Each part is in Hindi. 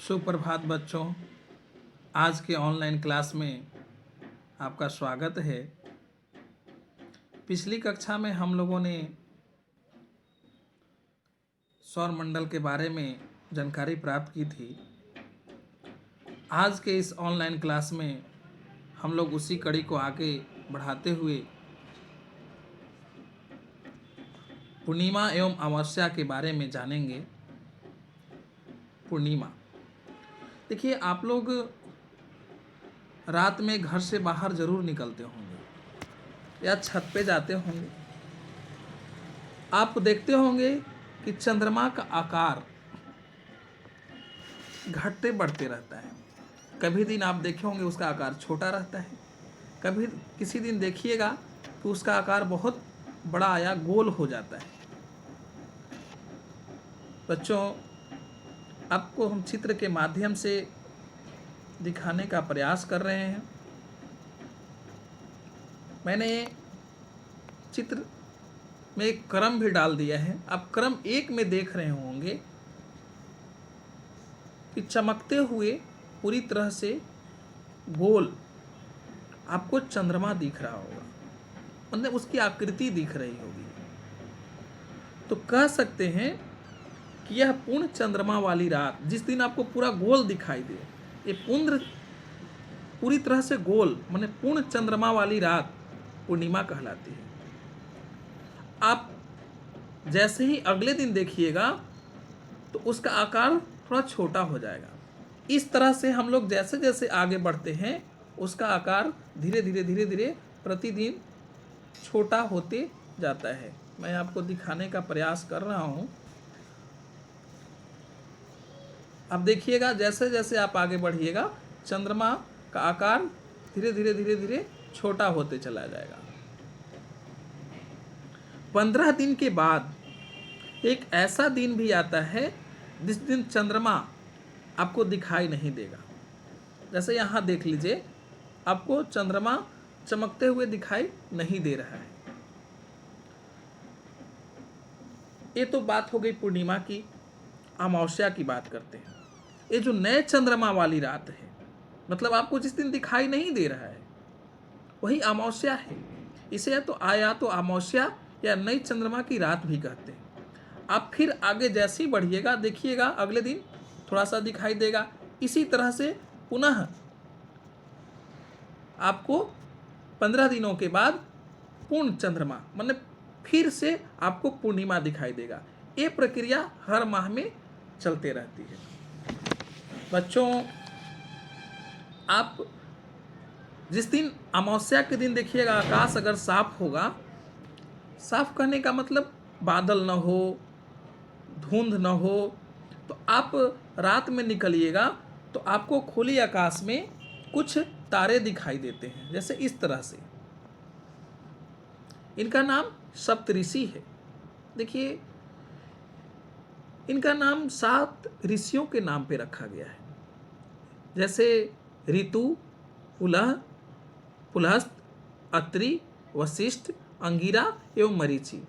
सुप्रभात बच्चों। आज के ऑनलाइन क्लास में आपका स्वागत है। पिछली कक्षा में हम लोगों ने सौरमंडल के बारे में जानकारी प्राप्त की थी। आज के इस ऑनलाइन क्लास में हम लोग उसी कड़ी को आगे बढ़ाते हुए पूर्णिमा एवं अमावस्या के बारे में जानेंगे। पूर्णिमा, देखिए, आप लोग रात में घर से बाहर जरूर निकलते होंगे या छत पे जाते होंगे। आप देखते होंगे कि चंद्रमा का आकार घटते बढ़ते रहता है। कभी दिन आप देखे होंगे उसका आकार छोटा रहता है, कभी किसी दिन देखिएगा कि उसका आकार बहुत बड़ा या गोल हो जाता है। बच्चों, आपको हम चित्र के माध्यम से दिखाने का प्रयास कर रहे हैं। मैंने चित्र में एक क्रम भी डाल दिया है। आप क्रम 1 में देख रहे होंगे कि चमकते हुए पूरी तरह से गोल आपको चंद्रमा दिख रहा होगा, मतलब उसकी आकृति दिख रही होगी। तो कह सकते हैं कि यह पूर्ण चंद्रमा वाली रात, जिस दिन आपको पूरा गोल दिखाई दे, ये पूरी तरह से गोल माने पूर्ण चंद्रमा वाली रात पूर्णिमा कहलाती है। आप जैसे ही अगले दिन देखिएगा तो उसका आकार थोड़ा छोटा हो जाएगा। इस तरह से हम लोग जैसे जैसे आगे बढ़ते हैं उसका आकार धीरे धीरे प्रतिदिन छोटा होते जाता है। मैं आपको दिखाने का प्रयास कर रहा हूँ। अब देखिएगा, जैसे जैसे आप आगे बढ़िएगा चंद्रमा का आकार धीरे धीरे छोटा होते चला जाएगा। 15 दिन के बाद एक ऐसा दिन भी आता है जिस दिन चंद्रमा आपको दिखाई नहीं देगा। जैसे यहाँ देख लीजिए, आपको चंद्रमा चमकते हुए दिखाई नहीं दे रहा है। ये तो बात हो गई पूर्णिमा की। अमावस्या की बात करते हैं। ये जो नए चंद्रमा वाली रात है, मतलब आपको जिस दिन दिखाई नहीं दे रहा है, वही अमावस्या है। इसे या तो अमावस्या या नई चंद्रमा की रात भी कहते हैं। आप फिर आगे जैसे ही बढ़िएगा देखिएगा अगले दिन थोड़ा सा दिखाई देगा। इसी तरह से पुनः आपको 15 दिनों के बाद पूर्ण चंद्रमा मतलब फिर से आपको पूर्णिमा दिखाई देगा। ये प्रक्रिया हर माह में चलते रहती है। बच्चों, आप जिस दिन अमावस्या के दिन देखिएगा आकाश अगर साफ होगा, साफ कहने का मतलब बादल न हो, धुंध न हो, तो आप रात में निकलिएगा तो आपको खुली आकाश में कुछ तारे दिखाई देते हैं, जैसे इस तरह से। इनका नाम सप्तऋषि है। देखिए, इनका नाम 7 ऋषियों के नाम पे रखा गया है, जैसे ऋतु, पुलह, पुलहस्त, अत्रि, वशिष्ठ, अंगिरा एवं मरीचि।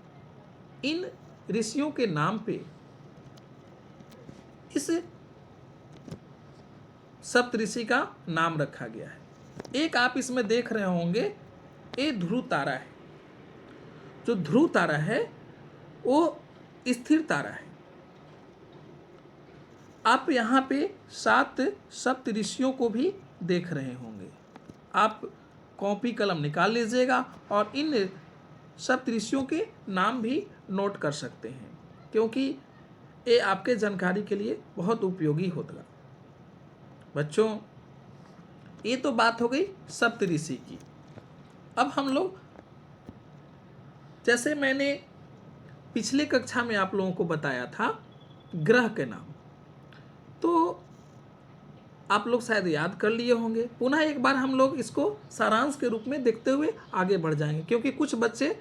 इन ऋषियों के नाम पे इस सप्तऋषि का नाम रखा गया है। एक आप इसमें देख रहे होंगे, ये ध्रुव तारा है। जो ध्रुव तारा है वो स्थिर तारा है। आप यहाँ पे 7 सप्तऋषियों को भी देख रहे होंगे। आप कॉपी कलम निकाल लीजिएगा और इन सप्तऋषियों के नाम भी नोट कर सकते हैं, क्योंकि ये आपके जानकारी के लिए बहुत उपयोगी होगा। बच्चों, ये तो बात हो गई सप्तऋषि की। अब हम लोग, जैसे मैंने पिछले कक्षा में आप लोगों को बताया था ग्रह के नाम, तो आप लोग शायद याद कर लिए होंगे। पुनः एक बार हम लोग इसको सारांश के रूप में देखते हुए आगे बढ़ जाएंगे, क्योंकि कुछ बच्चे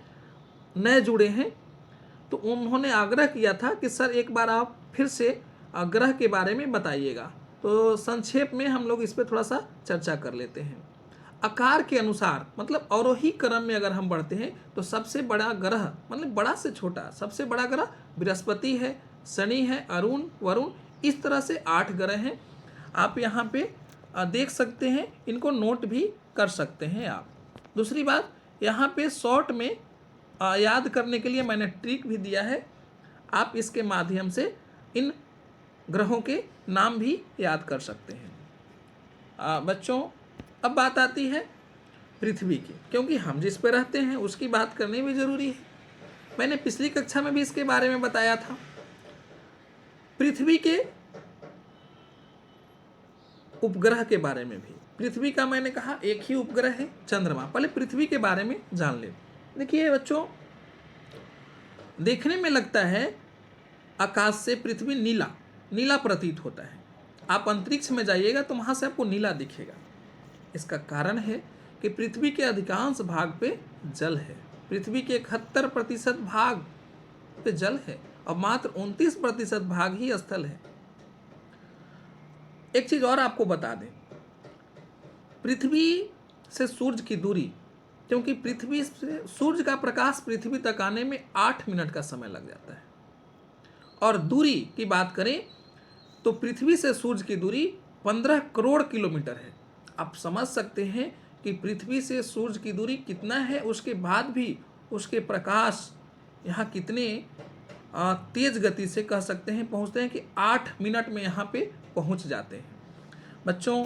नए जुड़े हैं तो उन्होंने आग्रह किया था कि सर एक बार आप फिर से ग्रह के बारे में बताइएगा। तो संक्षेप में हम लोग इस पर थोड़ा सा चर्चा कर लेते हैं। आकार के अनुसार, मतलब अवरोही क्रम में अगर हम बढ़ते हैं तो सबसे बड़ा ग्रह, मतलब बड़ा से छोटा, सबसे बड़ा ग्रह बृहस्पति है, शनि है, अरुण, वरुण, इस तरह से 8 ग्रह हैं। आप यहाँ पे देख सकते हैं, इनको नोट भी कर सकते हैं आप। दूसरी बात, यहाँ पे शॉर्ट में याद करने के लिए मैंने ट्रिक भी दिया है, आप इसके माध्यम से इन ग्रहों के नाम भी याद कर सकते हैं। बच्चों, अब बात आती है पृथ्वी की, क्योंकि हम जिस पे रहते हैं उसकी बात करनी भी जरूरी है। मैंने पिछली कक्षा में भी इसके बारे में बताया था। पृथ्वी के उपग्रह के बारे में भी, पृथ्वी का मैंने कहा एक ही उपग्रह है चंद्रमा। पहले पृथ्वी के बारे में जान ले। देखिए बच्चों, देखने में लगता है आकाश से पृथ्वी नीला नीला प्रतीत होता है। आप अंतरिक्ष में जाइएगा तो वहाँ से आपको नीला दिखेगा। इसका कारण है कि पृथ्वी के अधिकांश भाग पे जल है। पृथ्वी के 71% भाग पे जल है और मात्र 29% भाग ही स्थल है। एक चीज और आपको बता दें, पृथ्वी से सूर्य की दूरी, क्योंकि पृथ्वी से सूर्य का प्रकाश पृथ्वी तक आने में 8 मिनट का समय लग जाता है, और दूरी की बात करें तो पृथ्वी से सूर्य की दूरी 15 करोड़ किलोमीटर है। आप समझ सकते हैं कि पृथ्वी से सूर्य की दूरी कितना है, उसके बाद भी उसके प्रकाश यहाँ कितने तेज गति से कह सकते हैं पहुँचते हैं कि 8 मिनट में यहाँ पे पहुँच जाते हैं। बच्चों,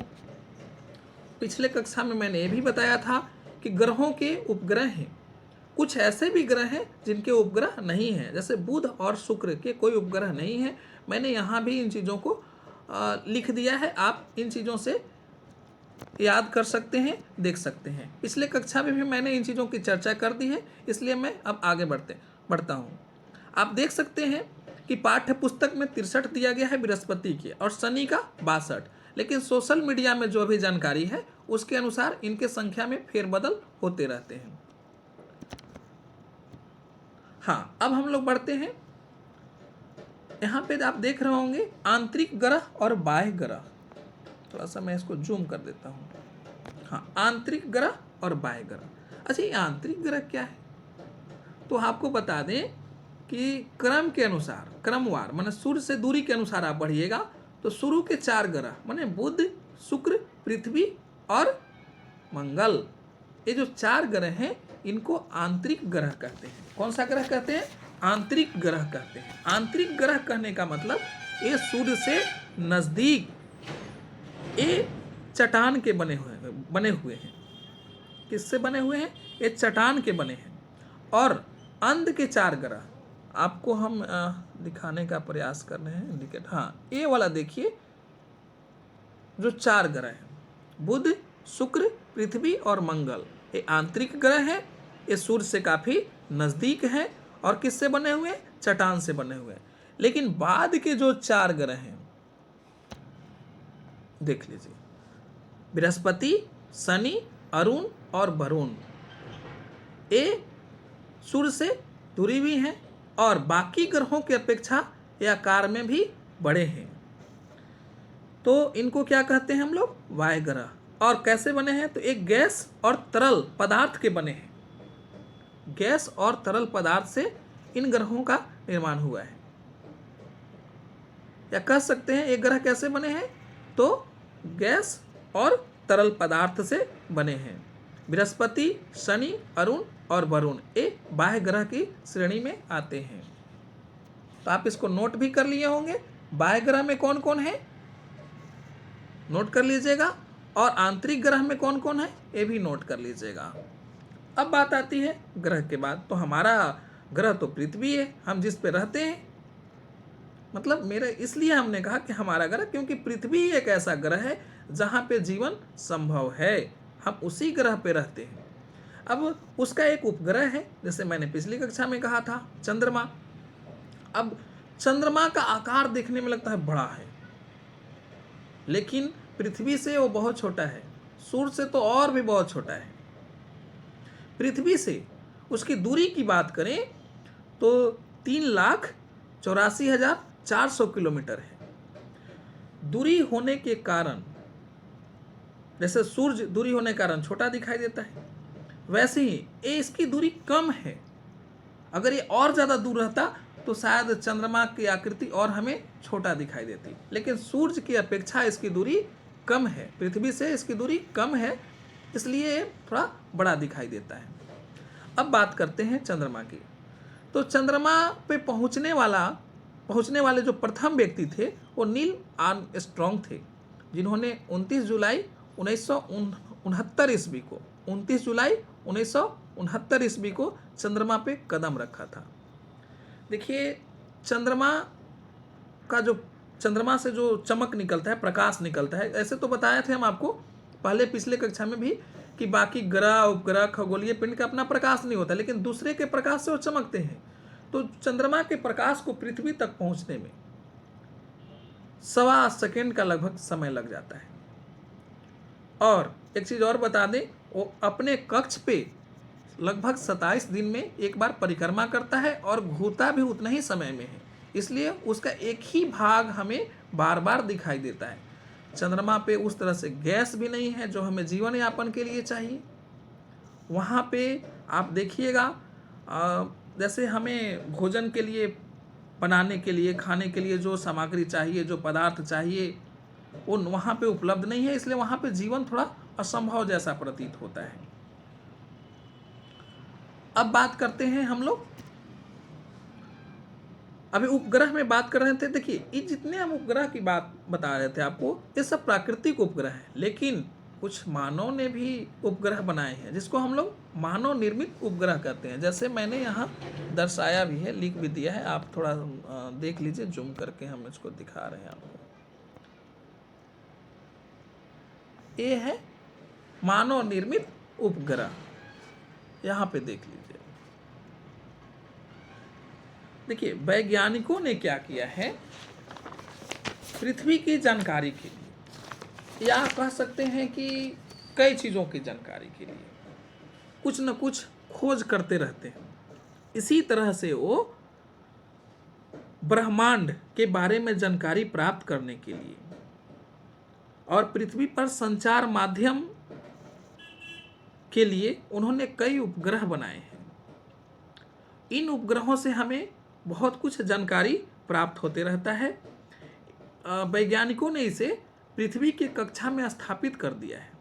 पिछले कक्षा में मैंने ये भी बताया था कि ग्रहों के उपग्रह हैं। कुछ ऐसे भी ग्रह हैं जिनके उपग्रह नहीं हैं, जैसे बुध और शुक्र के कोई उपग्रह नहीं है। मैंने यहाँ भी इन चीज़ों को लिख दिया है, आप इन चीज़ों से याद कर सकते हैं, देख सकते हैं। पिछले कक्षा में भी मैंने इन चीज़ों की चर्चा कर दी है, इसलिए मैं अब आगे बढ़ता हूँ। आप देख सकते हैं कि पाठ्य पुस्तक में 63 दिया गया है बृहस्पति के और शनि का 62, लेकिन सोशल मीडिया में जो भी जानकारी है उसके अनुसार इनके संख्या में फेरबदल होते रहते हैं। हाँ, अब हम लोग बढ़ते हैं। यहाँ पे आप देख रहे होंगे आंतरिक ग्रह और बाह्य ग्रह। थोड़ा सा मैं इसको जूम कर देता हूँ। हाँ, आंतरिक ग्रह और बाह्य ग्रह। अच्छा, ये आंतरिक ग्रह क्या है? तो आपको बता दें कि क्रम के अनुसार, क्रमवार माने सूर्य से दूरी के अनुसार आप बढ़िएगा तो शुरू के 4 ग्रह माने बुध, शुक्र, पृथ्वी और मंगल, ये जो 4 ग्रह हैं इनको आंतरिक ग्रह कहते हैं। कौन सा ग्रह कहते हैं? आंतरिक ग्रह कहते हैं। आंतरिक ग्रह कहने का मतलब ये सूर्य से नजदीक, ये चट्टान के बने हुए हैं। किससे बने हुए हैं? ये चट्टान के बने हैं। और अंध के 4 ग्रह आपको हम दिखाने का प्रयास कर रहे हैं, इंडिकेट। हाँ, ये वाला देखिए, जो 4 ग्रह हैं, बुध, शुक्र, पृथ्वी और मंगल, ये आंतरिक ग्रह है। ये सूर्य से काफी नजदीक है और किससे बने हुए हैं? चट्टान से बने हुए हैं। लेकिन बाद के जो 4 ग्रह हैं, देख लीजिए, बृहस्पति, शनि, अरुण और वरुण, ये सूर्य से दूरी भी हैं और बाकी ग्रहों की अपेक्षा ये आकार में भी बड़े हैं। तो इनको क्या कहते हैं हम लोग? वायु ग्रह। और कैसे बने हैं? तो एक गैस और तरल पदार्थ के बने हैं। गैस और तरल पदार्थ से इन ग्रहों का निर्माण हुआ है। या कह सकते हैं एक ग्रह कैसे बने हैं? तो गैस और तरल पदार्थ से बने हैं। बृहस्पति, शनि, अरुण और वरुण ये बाह्य ग्रह की श्रेणी में आते हैं। तो आप इसको नोट भी कर लिए होंगे, बाह्य ग्रह में कौन कौन है नोट कर लीजिएगा, और आंतरिक ग्रह में कौन कौन है ये भी नोट कर लीजिएगा। अब बात आती है ग्रह के बाद। तो हमारा ग्रह तो पृथ्वी है, हम जिस पे रहते हैं। मतलब मेरे इसलिए हमने कहा कि हमारा ग्रह, क्योंकि पृथ्वी ही एक ऐसा ग्रह है जहाँ पे जीवन संभव है, हम उसी ग्रह पे रहते हैं। अब उसका एक उपग्रह है, जैसे मैंने पिछली कक्षा में कहा था, चंद्रमा। अब चंद्रमा का आकार देखने में लगता है बड़ा है, लेकिन पृथ्वी से वो बहुत छोटा है, सूर्य से तो और भी बहुत छोटा है। पृथ्वी से उसकी दूरी की बात करें तो 3,84,400 किलोमीटर है। दूरी होने के कारण, जैसे सूर्य दूरी होने के कारण छोटा दिखाई देता है, वैसे ही ये इसकी दूरी कम है। अगर ये और ज़्यादा दूर रहता तो शायद चंद्रमा की आकृति और हमें छोटा दिखाई देती, लेकिन सूर्य की अपेक्षा इसकी दूरी कम है, पृथ्वी से इसकी दूरी कम है, इसलिए थोड़ा बड़ा दिखाई देता है। अब बात करते हैं चंद्रमा की। तो चंद्रमा पे पहुंचने वाले जो प्रथम व्यक्ति थे वो नील आर्मस्ट्रॉन्ग थे, जिन्होंने 29 जुलाई 1969 ईस्वी को 29 जुलाई 1969 ईस्वी को चंद्रमा पे कदम रखा था। देखिए, चंद्रमा से जो चमक निकलता है, प्रकाश निकलता है, ऐसे तो बताए थे हम आपको पहले पिछले कक्षा में भी कि बाकी ग्रह उपग्रह खगोलीय पिंड का अपना प्रकाश नहीं होता, लेकिन दूसरे के प्रकाश से वो चमकते हैं। तो चंद्रमा के प्रकाश को पृथ्वी तक पहुंचने में 1.25 सेकेंड का लगभग समय लग जाता है। और एक चीज और बता दें, वो अपने कक्ष पे लगभग 27 दिन में एक बार परिक्रमा करता है और घूरता भी उतना ही समय में है, इसलिए उसका एक ही भाग हमें बार बार दिखाई देता है। चंद्रमा पे उस तरह से गैस भी नहीं है जो हमें जीवन यापन के लिए चाहिए। वहाँ पे आप देखिएगा, जैसे हमें भोजन के लिए बनाने के लिए, खाने के लिए जो सामग्री चाहिए, जो पदार्थ चाहिए, वो वहाँ पे उपलब्ध नहीं है, इसलिए वहाँ पे जीवन थोड़ा असंभव जैसा प्रतीत होता है। अब बात करते हैं हम लोग, अभी उपग्रह में बात कर रहे थे। देखिए, ये जितने हम उपग्रह की बात बता रहे थे आपको, ये सब प्राकृतिक उपग्रह हैं, लेकिन कुछ मानव ने भी उपग्रह बनाए हैं, जिसको हम लोग मानव निर्मित उपग्रह कहते हैं। जैसे मैंने यहाँ दर्शाया भी है, लिख भी दिया है, आप थोड़ा देख लीजिए, जूम करके हम इसको दिखा रहे हैं आपको। ये है मानव निर्मित उपग्रह, यहाँ पे देख लीजिए। देखिए, वैज्ञानिकों ने क्या किया है, पृथ्वी की जानकारी के लिए, या कह सकते हैं कि कई चीज़ों की जानकारी के लिए कुछ न कुछ खोज करते रहते हैं। इसी तरह से वो ब्रह्मांड के बारे में जानकारी प्राप्त करने के लिए और पृथ्वी पर संचार माध्यम के लिए उन्होंने कई उपग्रह बनाए हैं। इन उपग्रहों से हमें बहुत कुछ जानकारी प्राप्त होते रहता है। वैज्ञानिकों ने इसे पृथ्वी की कक्षा में स्थापित कर दिया है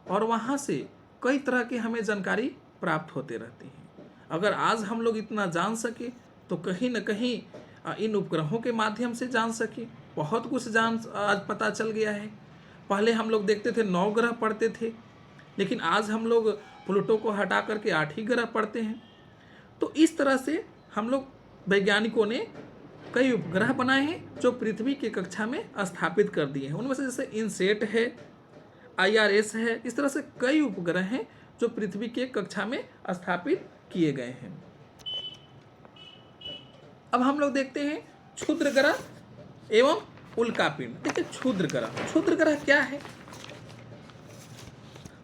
और वहाँ से कई तरह की हमें जानकारी प्राप्त होते रहती है। अगर आज हम लोग इतना जान सके तो कहीं न कहीं इन उपग्रहों के माध्यम से जान सके। बहुत कुछ आज पता चल गया है। पहले हम लोग देखते थे 9 ग्रह पढ़ते थे, लेकिन आज हम लोग प्लूटो को हटा करके 8 ही ग्रह पढ़ते हैं। तो इस तरह से हम लोग वैज्ञानिकों ने कई उपग्रह बनाए हैं जो पृथ्वी की कक्षा में स्थापित कर दिए हैं। उनमें से जैसे इनसेट है, IRS है, इस तरह से कई उपग्रह हैं जो पृथ्वी के कक्षा में स्थापित किए गए हैं। अब हम लोग देखते हैं क्षुद्र ग्रह एवं उल्कापिंड। देखिए, क्षुद्र ग्रह क्या है?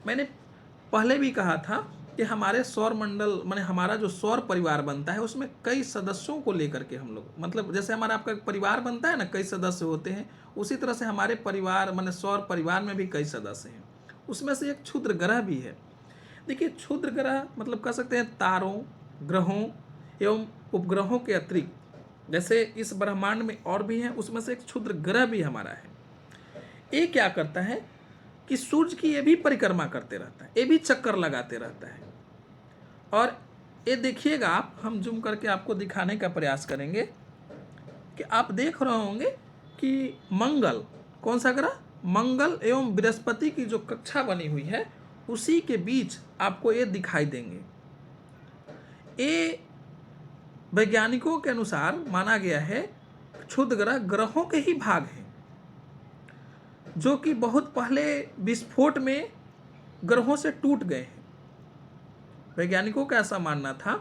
मैंने पहले भी कहा था कि हमारे सौर मंडल माने हमारा जो सौर परिवार बनता है उसमें कई सदस्यों को लेकर के हम लोग, मतलब जैसे हमारा आपका परिवार बनता है ना, कई सदस्य होते हैं, उसी तरह से हमारे परिवार माने सौर परिवार में भी कई सदस्य हैं। उसमें से एक क्षुद्र ग्रह भी है। देखिए, क्षुद्र ग्रह मतलब कह सकते हैं तारों, ग्रहों एवं उपग्रहों के अतिरिक्त जैसे इस ब्रह्मांड में और भी हैं, उसमें से एक क्षुद्र ग्रह भी हमारा है। ये क्या करता है कि सूर्य की ये भी परिक्रमा करते रहता है, ये भी चक्कर लगाते रहता है। और ये देखिएगा आप, हम जूम करके आपको दिखाने का प्रयास करेंगे कि आप देख रहे होंगे कि मंगल, कौन सा ग्रह? मंगल एवं बृहस्पति की जो कक्षा बनी हुई है उसी के बीच आपको ये दिखाई देंगे। ये वैज्ञानिकों के अनुसार माना गया है क्षुद्र ग्रह ग्रहों के ही भाग हैं, जो कि बहुत पहले विस्फोट में ग्रहों से टूट गए हैं। वैज्ञानिकों का ऐसा मानना था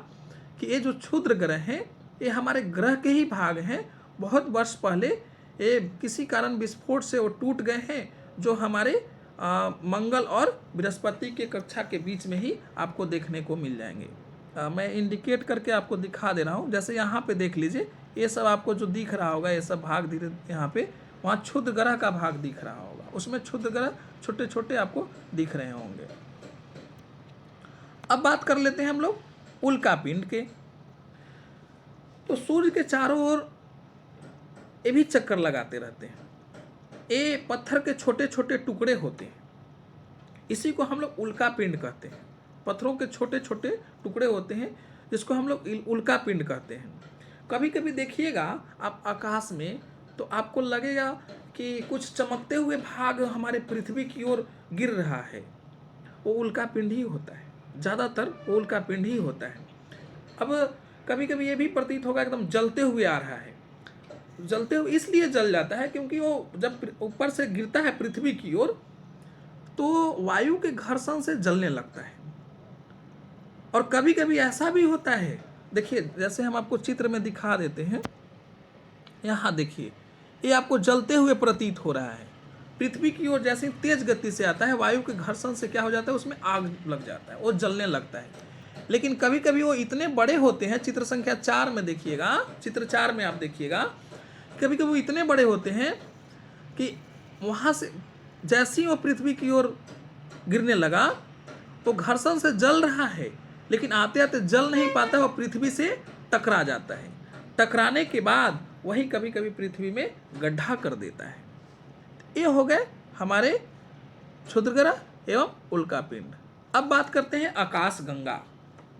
कि ये जो क्षुद्र ग्रह हैं ये हमारे ग्रह के ही भाग हैं। बहुत वर्ष पहले ये किसी कारण विस्फोट से वो टूट गए हैं, जो हमारे मंगल और बृहस्पति के कक्षा के बीच में ही आपको देखने को मिल जाएंगे। मैं इंडिकेट करके आपको दिखा दे रहा हूँ। जैसे यहाँ पे देख लीजिए, ये सब आपको जो दिख रहा होगा, ये सब भाग धीरे यहाँ पे, वहाँ क्षुद्र ग्रह का भाग दिख रहा होगा, उसमें क्षुद्र ग्रह छोटे छोटे आपको दिख रहे होंगे। अब बात कर लेते हैं हम लोग उल्कापिंड के। तो सूर्य के चारों ओर ये भी चक्कर लगाते रहते हैं। ये पत्थर के छोटे छोटे टुकड़े होते हैं, इसी को हम लोग उल्का पिंड कहते हैं। पत्थरों के छोटे छोटे टुकड़े होते हैं जिसको हम लोग उल्का पिंड कहते हैं। कभी कभी देखिएगा आप आकाश में तो आपको लगेगा कि कुछ चमकते हुए भाग हमारे पृथ्वी की ओर गिर रहा है, वो उल्का पिंड ही होता है। ज़्यादातर वो उल्का पिंड ही होता है। अब कभी कभी ये भी प्रतीत होगा एकदम जलते हुए आ रहा है। जलते हुए इसलिए जल जाता है क्योंकि वो जब ऊपर से गिरता है पृथ्वी की ओर तो वायु के घर्षण से जलने लगता है। और कभी कभी ऐसा भी होता है, देखिए जैसे हम आपको चित्र में दिखा देते हैं, यहाँ देखिए ये आपको जलते हुए प्रतीत हो रहा है। पृथ्वी की ओर जैसे तेज गति से आता है, वायु के घर्षण से क्या हो जाता है, उसमें आग लग जाता है, वो जलने लगता है। लेकिन कभी कभी वो इतने बड़े होते हैं, चित्र संख्या 4 में देखिएगा, चित्र 4 में आप देखिएगा, कभी कभी वो इतने बड़े होते हैं कि वहाँ से जैसे ही वो पृथ्वी की ओर गिरने लगा तो घर्षण से जल रहा है, लेकिन आते आते जल नहीं पाता, वो पृथ्वी से टकरा जाता है। टकराने के बाद वही कभी कभी पृथ्वी में गड्ढा कर देता है। ये हो गए हमारे क्षुद्रग्रह एवं उल्कापिंड। अब बात करते हैं आकाश गंगा।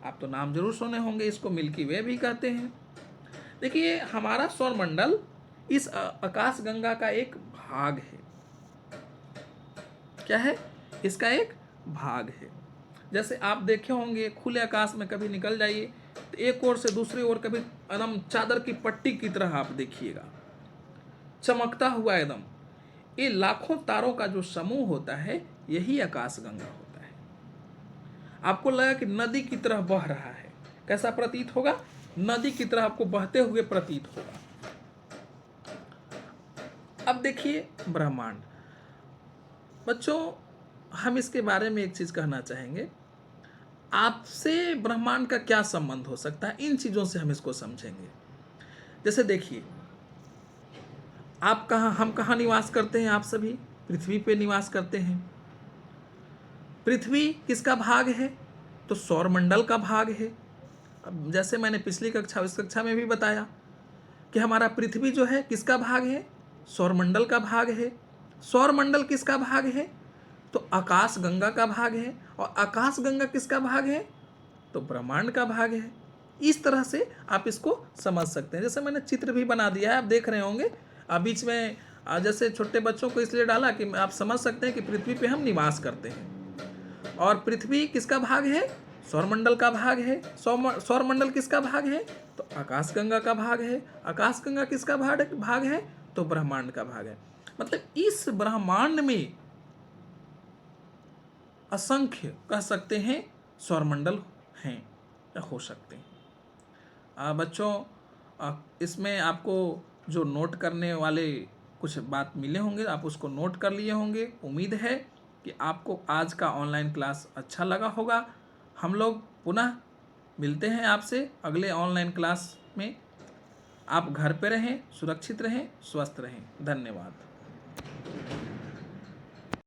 आप तो नाम जरूर सुने होंगे, इसको मिल्की वे भी कहते हैं। देखिए हमारा सौरमंडल इस आकाश गंगा का एक भाग है। क्या है? इसका एक भाग है। जैसे आप देखे होंगे खुले आकाश में कभी निकल जाइए तो एक ओर से दूसरी ओर कभी एकदम चादर की पट्टी की तरह आप देखिएगा चमकता हुआ एकदम, ये लाखों तारों का जो समूह होता है यही आकाश गंगा होता है। आपको लगा कि नदी की तरह बह रहा है, कैसा प्रतीत होगा? नदी की तरह आपको बहते हुए प्रतीत होगा। अब देखिए ब्रह्मांड। बच्चों हम इसके बारे में एक चीज कहना चाहेंगे, आपसे ब्रह्मांड का क्या संबंध हो सकता है, इन चीजों से हम इसको समझेंगे। जैसे देखिए आप कहाँ, हम कहाँ निवास करते हैं? आप सभी पृथ्वी पे निवास करते हैं। पृथ्वी किसका भाग है? तो सौरमंडल का भाग है। अब जैसे मैंने पिछली कक्षा, इस कक्षा में भी बताया कि हमारा पृथ्वी जो है किसका भाग है? सौरमंडल का भाग है। सौरमंडल किसका भाग है? तो आकाश गंगा का भाग है। और आकाश गंगा किसका भाग है? तो ब्रह्मांड का भाग है। इस तरह से आप इसको समझ सकते हैं। जैसे मैंने चित्र भी बना दिया है, आप देख रहे होंगे। बीच में जैसे छोटे बच्चों को इसलिए डाला कि आप समझ सकते हैं कि पृथ्वी पे हम निवास करते हैं। और पृथ्वी किसका भाग है? सौरमंडल का भाग है। सौरमंडल किसका भाग है? तो आकाश गंगा का भाग है। आकाश गंगा किसका भाग है? तो ब्रह्मांड का भाग है। मतलब इस ब्रह्मांड में असंख्य कह सकते हैं सौरमंडल हैं या हो सकते हैं। बच्चों इसमें आपको जो नोट करने वाले कुछ बात मिले होंगे, आप उसको नोट कर लिए होंगे। उम्मीद है कि आपको आज का ऑनलाइन क्लास अच्छा लगा होगा। हम लोग पुनः मिलते हैं आपसे अगले ऑनलाइन क्लास में। आप घर पे रहें, सुरक्षित रहें, स्वस्थ रहें। धन्यवाद।